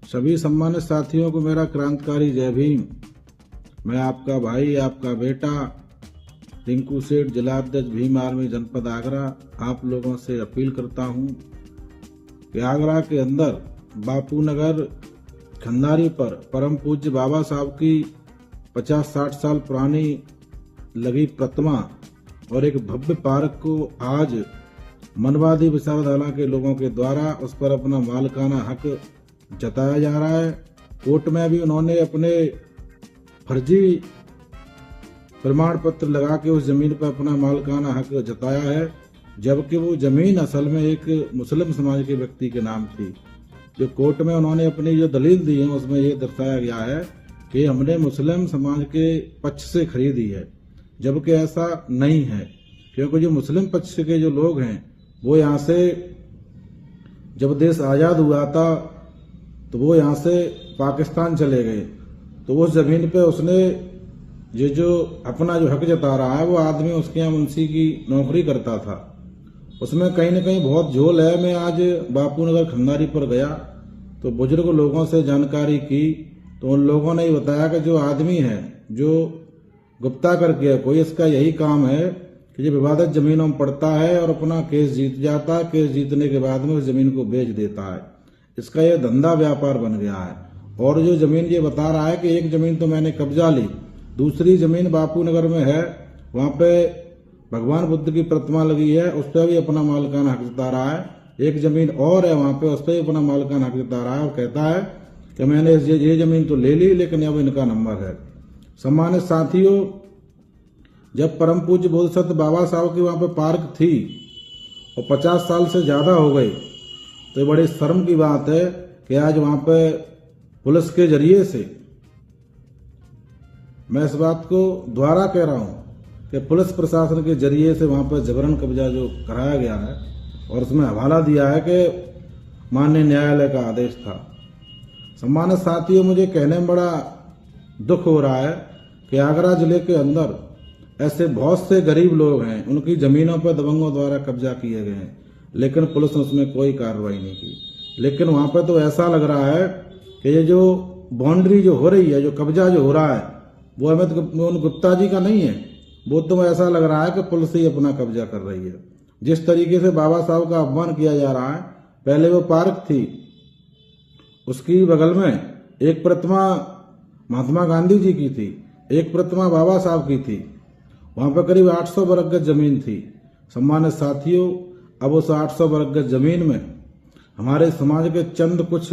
सभी सम्मानित साथियों को मेरा क्रांतिकारी जय भीम। मैं आपका भाई, आपका बेटा टिंकू सेठ, जिला अध्यक्ष भीम आर्मी जनपद आगरा, आप लोगों से अपील करता हूं कि आगरा के अंदर बापू नगर खंडारी पर परम पूज्य बाबा साहब की 50-60 साल पुरानी लगी प्रतिमा और एक भव्य पार्क को आज मनवादी विचारधारा के लोगों के द्वारा उस पर अपना मालिकाना हक जताया जा रहा है। कोर्ट में भी उन्होंने अपने फर्जी प्रमाण पत्र लगा के उस जमीन पर अपना मालिकाना हक जताया है, जबकि वो जमीन असल में एक मुस्लिम समाज के व्यक्ति के नाम थी। जो कोर्ट में उन्होंने अपनी जो दलील दी है उसमें ये दर्शाया गया है कि हमने मुस्लिम समाज के पक्ष से खरीदी है, जबकि ऐसा नहीं है। क्योंकि जो मुस्लिम पक्ष के जो लोग हैं वो यहाँ से जब देश आजाद हुआ था तो वो यहाँ से पाकिस्तान चले गए, तो उस जमीन पे उसने ये जो अपना जो हक जता रहा है वो आदमी उसके यहाँ मुंशी की नौकरी करता था। उसमें कहीं न कहीं बहुत झोल है। मैं आज बापू नगर खंडारी पर गया तो बुजुर्ग लोगों से जानकारी की तो उन लोगों ने बताया कि जो आदमी है जो गुप्ता करके कोई, इसका यही काम है कि जो विवादित जमीनों में पड़ता है और अपना केस जीत जाता है। केस जीतने के बाद में उस जमीन को बेच देता है। इसका यह धंधा व्यापार बन गया है। और जो जमीन ये बता रहा है कि एक जमीन तो मैंने कब्जा ली, दूसरी जमीन बापू नगर में है, वहां पे भगवान बुद्ध की प्रतिमा लगी है, उस पर भी अपना मालिकाना हक जता रहा है। एक जमीन और है वहां पे, उस पर भी अपना मालिकाना हक जता रहा है और कहता है कि मैंने ये जमीन तो ले ली लेकिन अब इनका नंबर है। सम्मानित साथियों, जब परम पूज्य बोधिसत्व बाबा साहब की वहां पे पार्क थी और 50 साल से ज्यादा हो गई, तो ये बड़ी शर्म की बात है कि आज वहां पे पुलिस के जरिए से, मैं इस बात को दोबारा कह रहा हूं कि पुलिस प्रशासन के जरिए से वहां पर जबरन कब्जा जो कराया गया है और उसमें हवाला दिया है कि माननीय न्यायालय का आदेश था। सम्मानित साथियों, मुझे कहने में बड़ा दुख हो रहा है कि आगरा जिले के अंदर ऐसे बहुत से गरीब लोग हैं, उनकी जमीनों पर दबंगों द्वारा कब्जा किए गए हैं, लेकिन पुलिस ने उसमें कोई कार्रवाई नहीं की। लेकिन वहां पर तो ऐसा लग रहा है कि ये जो बाउंड्री जो हो रही है, जो कब्जा जो हो रहा है, वो अमित गुप्ता जी का नहीं है। वो तो ऐसा लग रहा है कि पुलिस ही अपना कब्जा कर रही है। जिस तरीके से बाबा साहब का अपमान किया जा रहा है, पहले वो पार्क थी, उसकी बगल में एक प्रतिमा महात्मा गांधी जी की थी, एक प्रतिमा बाबा साहब की थी। वहां पर करीब 800 वर्ग गज जमीन थी। सम्मानित साथियों, अब उस 800 वर्ग गज जमीन में हमारे समाज के चंद कुछ